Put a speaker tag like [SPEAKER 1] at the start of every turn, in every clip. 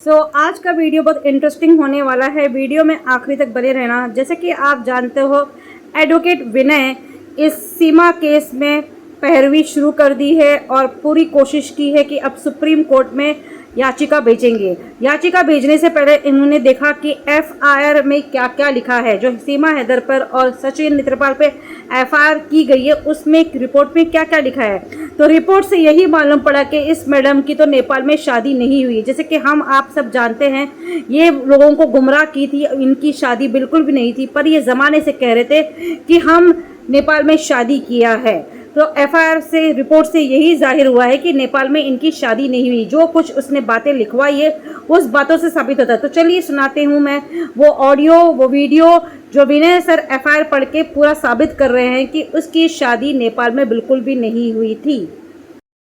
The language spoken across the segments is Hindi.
[SPEAKER 1] आज का वीडियो बहुत इंटरेस्टिंग होने वाला है। वीडियो में आखिरी तक बने रहना। जैसे कि आप जानते हो, एडवोकेट विनय इस सीमा केस में पैरवी शुरू कर दी है और पूरी कोशिश की है कि अब सुप्रीम कोर्ट में याचिका भेजेंगे। याचिका भेजने से पहले इन्होंने देखा कि एफआईआर में क्या क्या लिखा है। जो सीमा हैदर पर और सचिन नेत्रपाल पे एफआईआर की गई है, उसमें रिपोर्ट में क्या क्या लिखा है। तो रिपोर्ट से यही मालूम पड़ा कि इस मैडम की तो नेपाल में शादी नहीं हुई। जैसे कि हम आप सब जानते हैं, ये लोगों को गुमराह की थी, इनकी शादी बिल्कुल भी नहीं थी, पर ये ज़माने से कह रहे थे कि हम नेपाल में शादी किया है। तो एफआईआर से रिपोर्ट से यही जाहिर हुआ है कि नेपाल में इनकी शादी नहीं हुई। जो कुछ उसने बातें लिखवाई है उस बातों से साबित होता है। तो चलिए सुनाते हूँ मैं वो ऑडियो, वो वीडियो जो विनय सर एफआईआर पढ़ के पूरा साबित कर रहे हैं कि उसकी शादी नेपाल में बिल्कुल भी नहीं हुई थी।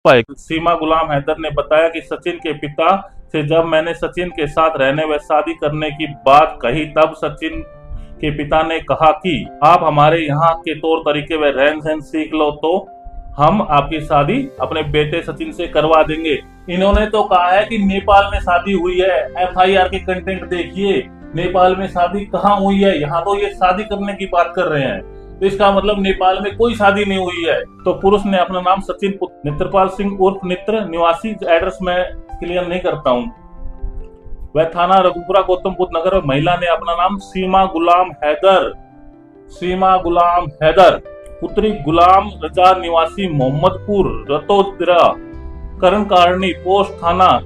[SPEAKER 2] सीमा गुलाम हैदर ने बताया कि सचिन के पिता से जब मैंने सचिन के साथ रहने व शादी करने की बात कही, तब सचिन के पिता ने कहा कि आप हमारे यहाँ के तौर तरीके व रहन सहन सीख लो तो हम आपकी शादी अपने बेटे सचिन से करवा देंगे। इन्होंने तो कहा है कि नेपाल में शादी हुई है। एफआईआर के कंटेंट देखिए, नेपाल में शादी कहाँ हुई है। यहाँ तो ये शादी करने की बात कर रहे हैं, तो इसका मतलब नेपाल में कोई शादी नहीं हुई है। तो पुरुष ने अपना नाम सचिन नेत्रपाल सिंह उर्फ नेत्र निवासी, एड्रेस में क्लियर नहीं करता हूँ, वह थाना रघुपुरा गौतम बुद्ध नगर। और महिला ने अपना नाम सीमा गुलाम हैदर पुत्री गुलाम रजा निवासी मोहम्मदपुर रतोद्रा करण कारणी पोस्ट थाना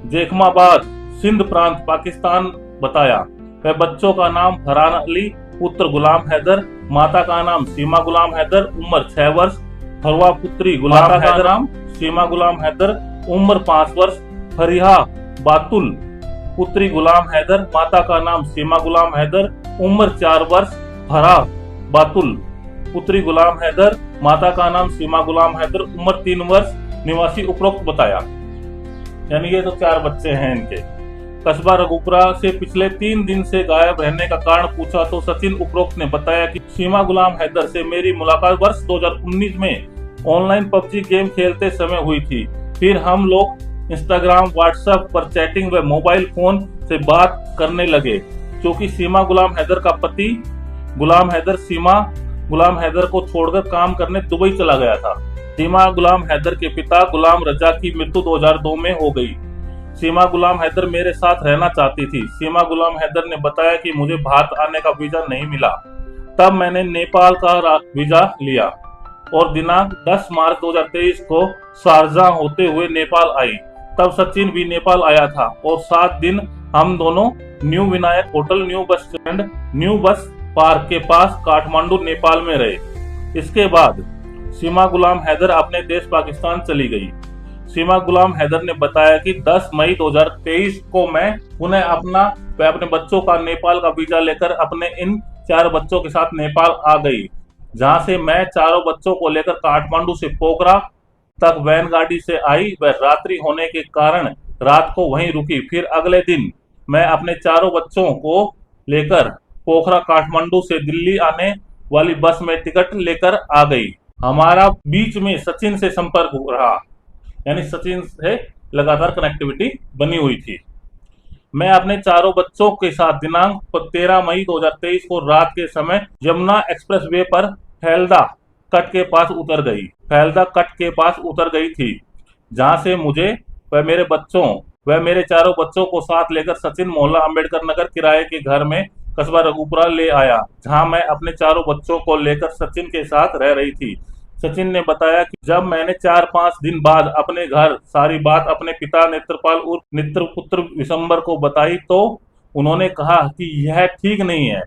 [SPEAKER 2] जेखमाबाद सिंध प्रांत पाकिस्तान बताया। वह बच्चों का नाम फरहान अली पुत्र गुलाम हैदर, माता का नाम सीमा गुलाम हैदर, उम्र 6 वर्ष, फरवा पुत्री गुलाम हैदर, सीमा गुलाम हैदर, उम्र 5 वर्ष, फरिहा बातुल पुत्री गुलाम हैदर, माता का नाम सीमा गुलाम हैदर, उम्र 4 वर्ष, फरहा बातुल पुत्री गुलाम हैदर, माता का नाम सीमा गुलाम हैदर, उम्र 3 वर्ष, निवासी उपरोक्त बताया। यानी ये तो 4 बच्चे हैं इनके। कस्बा रघुपुरा से पिछले 3 दिन से गायब रहने का कारण पूछा तो सचिन उपरोक्त ने बताया कि सीमा गुलाम हैदर से मेरी मुलाकात वर्ष 2019 में ऑनलाइन पबजी गेम खेलते समय हुई थी। फिर हम लोग इंस्टाग्राम, व्हाट्सएप पर चैटिंग व मोबाइल फोन से बात करने लगे। क्योंकि सीमा गुलाम हैदर का पति गुलाम हैदर सीमा गुलाम हैदर को छोड़कर काम करने दुबई चला गया था। सीमा गुलाम हैदर के पिता गुलाम रजा की मृत्यु 2002 में हो गई। सीमा गुलाम हैदर मेरे साथ रहना चाहती थी। सीमा गुलाम हैदर ने बताया कि मुझे भारत आने का वीजा नहीं मिला, तब मैंने नेपाल का वीजा लिया और दिनांक 10 मार्च 2023 को शारजाह होते हुए नेपाल आई। तब सचिन भी नेपाल आया था और 7 दिन हम दोनों new Vinayak hotel, new bus stand, new bus park के पास काठमांडू नेपाल में रहे। इसके बाद सीमा गुलाम हैदर अपने देश पाकिस्तान चली गई। सीमा गुलाम हैदर ने बताया कि 10 मई 2023 को मैं उन्हें अपने बच्चों का नेपाल का वीजा लेकर अपने इन 4 बच्चों के साथ नेपाल आ गई, जहां से मैं चारों बच्चों को लेकर काठमांडू से पोखरा तक वैन गाड़ी से आई। वह रात्रि होने के कारण रात को वहीं रुकी। फिर अगले दिन मैं अपने चारों बच्चों को लेकर पोखरा काठमांडू से दिल्ली आने वाली बस में टिकट लेकर आ गई। हमारा बीच में सचिन से संपर्क हो रहा, यानी सचिन से लगातार कनेक्टिविटी बनी हुई थी। मैं अपने चारों बच्चों के साथ दिनांक 13 मई 2023 को रात के समय यमुना एक्सप्रेस वे पर फैलदा कट के पास उतर गई थी, जहां से मुझे व मेरे चारों बच्चों को साथ लेकर सचिन मोहल्ला अंबेडकर नगर किराए के घर में कस्बा रघुपुरा ले आया, जहां मैं अपने चारों बच्चों को लेकर सचिन के साथ रह रही थी। सचिन ने बताया कि जब मैंने 4-5 दिन बाद अपने घर सारी बात अपने पिता नेत्रपाल उर्फ नेत्रपुत्र विशंबर को बताई तो उन्होंने कहा कि यह ठीक नहीं है,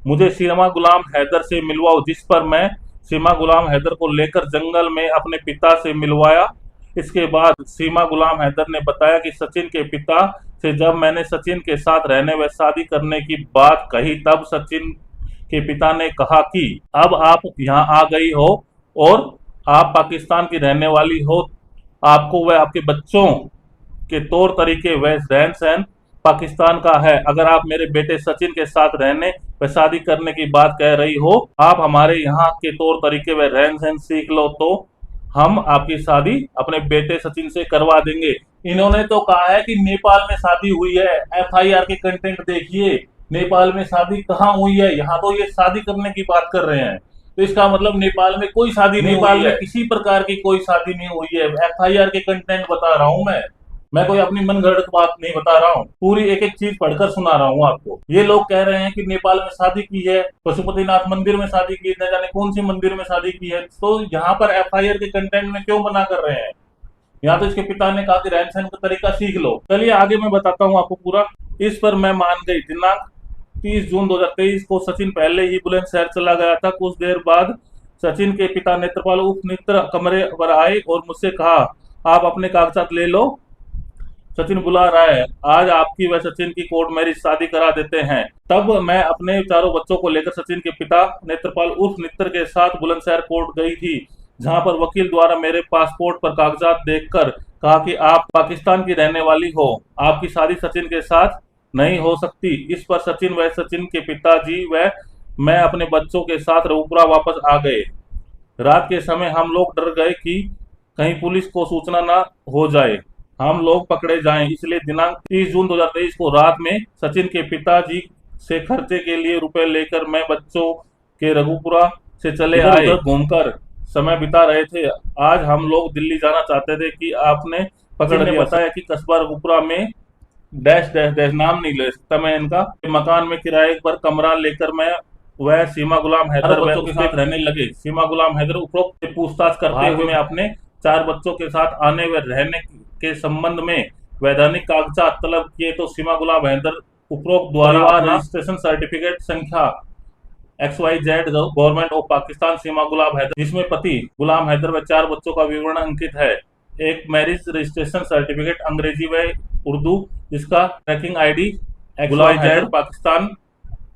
[SPEAKER 2] मुझे सीमा गुलाम हैदर से मिलवाओ। जिस पर मैं सीमा गुलाम हैदर को लेकर जंगल में अपने पिता से मिलवाया। इसके बाद सीमा गुलाम हैदर ने बताया कि सचिन के पिता से जब मैंने सचिन के साथ रहने व शादी करने की बात कही, तब सचिन के पिता ने कहा कि अब आप यहाँ आ गई हो और आप पाकिस्तान की रहने वाली हो, आपको व आपके बच्चों के तौर तरीके व रहन सहन पाकिस्तान का है। अगर आप मेरे बेटे सचिन के साथ रहने व शादी करने की बात कह रही हो, आप हमारे यहाँ के तौर तरीके व रहन सहन सीख लो तो हम आपकी शादी अपने बेटे सचिन से करवा देंगे। इन्होंने तो कहा है कि नेपाल में शादी हुई है। एफआईआर के कंटेंट देखिए, नेपाल में शादी कहाँ हुई है, यहाँ तो ये शादी करने की बात कर रहे हैं। तो इसका मतलब नेपाल में कोई शादी नहीं, नेपाल में किसी प्रकार की कोई शादी नहीं हुई है। एफआईआर के कंटेंट बता रहा हूँ मैं कोई अपनी मनगढ़ंत बात नहीं बता रहा हूँ, पूरी एक एक चीज पढ़कर सुना रहा हूँ आपको। ये लोग कह रहे हैं कि नेपाल में शादी की है, पशुपतिनाथ मंदिर में शादी की, न जाने कौन सी मंदिर में शादी की है। तो यहाँ पर एफआईआर के कंटेंट में क्यों मना कर रहे हैं? यहाँ तो इसके पिता ने कहा कि रहन सहन का तरीका सीख लो। चलिए आगे मैं बताता हूँ आपको पूरा। इस पर मैं मान गई। दिनांक 30 जून 2023 को सचिन पहले ही बुलंदशहर चला गया था। कुछ देर बाद सचिन के पिता नेत्रपाल उप मित्र कमरे पर आए और मुझसे कहा, आप अपने कागजात ले लो, सचिन बुला रहा है। आज आपकी व सचिन की कोर्ट मैरिज शादी करा देते हैं। तब मैं अपने चारों बच्चों को लेकर सचिन के पिता नेत्रपाल उर्फ मित्र के साथ बुलंदशहर कोर्ट गई थी, जहां पर वकील द्वारा मेरे पासपोर्ट पर कागजात देखकर कहा कि आप पाकिस्तान की रहने वाली हो, आपकी शादी सचिन के साथ नहीं हो सकती। इस पर सचिन व सचिन के पिताजी व मैं अपने बच्चों के साथ रघुपुरा वापस आ गए। रात के समय हम लोग डर गए कि कहीं पुलिस को सूचना ना हो जाए, हम लोग पकड़े जाएं। इसलिए दिनांक 30 जून 2023 को रात में सचिन के पिताजी से खर्चे के लिए रुपए लेकर मैं बच्चों के रघुपुरा से चले आए। घूमकर समय बिता रहे थे। आज हम लोग दिल्ली जाना चाहते थे कि आपने पकड़ लिया। बताया कि कस्बा रघुपुरा में डैश डैश डैश, नाम नहीं ले सकता मैं इनका, मकान में किराए पर कमरा लेकर मैं वह सीमा गुलाम हैदर बच्चों के साथ रहने लगे। सीमा गुलाम हैदर उपरोक्त से पूछताछ करते हुए मैं अपने 4 बच्चों के साथ आने व रहने के संबंध में वैधानिक कागजात तलब किए तो सीमा गुलाम हैदर उपरोक्त द्वारा रजिस्ट्रेशन सर्टिफिकेट संख्या XYZ गवर्नमेंट ऑफ पाकिस्तान सीमा गुलाम हैदर, जिसमें पति गुलाम हैदर व 4 बच्चों का विवरण अंकित है। एक मैरिज रजिस्ट्रेशन सर्टिफिकेट अंग्रेजी व उर्दू, जिसका ट्रैकिंग ID XYZ पाकिस्तान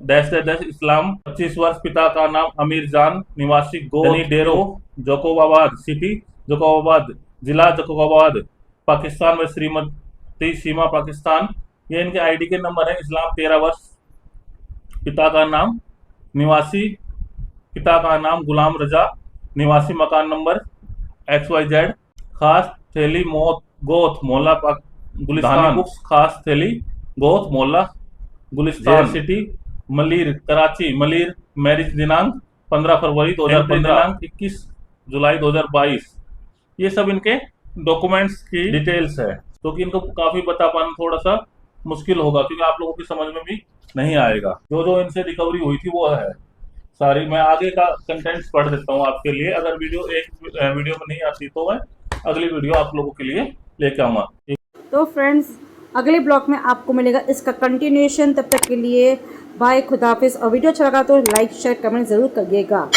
[SPEAKER 2] -- इस्लाम, 25 वर्ष, पिता का नाम अमीर जान, निवासी गोनी डेरो, जोकोबाबाद सिटी, जोकोबाबाद जिला, जोकोबाबाद पाकिस्तान व श्रीमती सीमा पाकिस्तान। ये इनके ID के नंबर है। इस्लाम 13 वर्ष, पिता का नाम, निवासी पिता का नाम गुलाम रजा, निवासी मकान नंबर XYZ, खास थैली गोथ मोहल्ला गुलिस्तान, खास थैली गोथ मोहल्ला गुलिस्तान सिटी, मलिर कराची, मलिर। मैरिज दिनांक 15 फरवरी 2015, दिनांक 21 जुलाई 2022। ये सब इनके डॉक्यूमेंट्स की डिटेल्स है, तो कि इनको काफी बता पाना थोड़ा सा मुश्किल होगा, क्योंकि आप लोगों की समझ में भी नहीं आएगा। जो इनसे रिकवरी हुई थी वो है सारी। मैं आगे का कंटेंट्स पढ़ देता हूँ आपके लिए। अगर वीडियो वीडियो में नहीं आती तो मैं अगली वीडियो आप लोगों के लिए लेके आऊंगा।
[SPEAKER 1] तो फ्रेंड्स, अगले ब्लॉग में आपको मिलेगा इसका कंटिन्यूएशन। तब तक के लिए बाय, खुदाफिज। और वीडियो अच्छा लगा तो लाइक शेयर कमेंट ज़रूर करिएगा।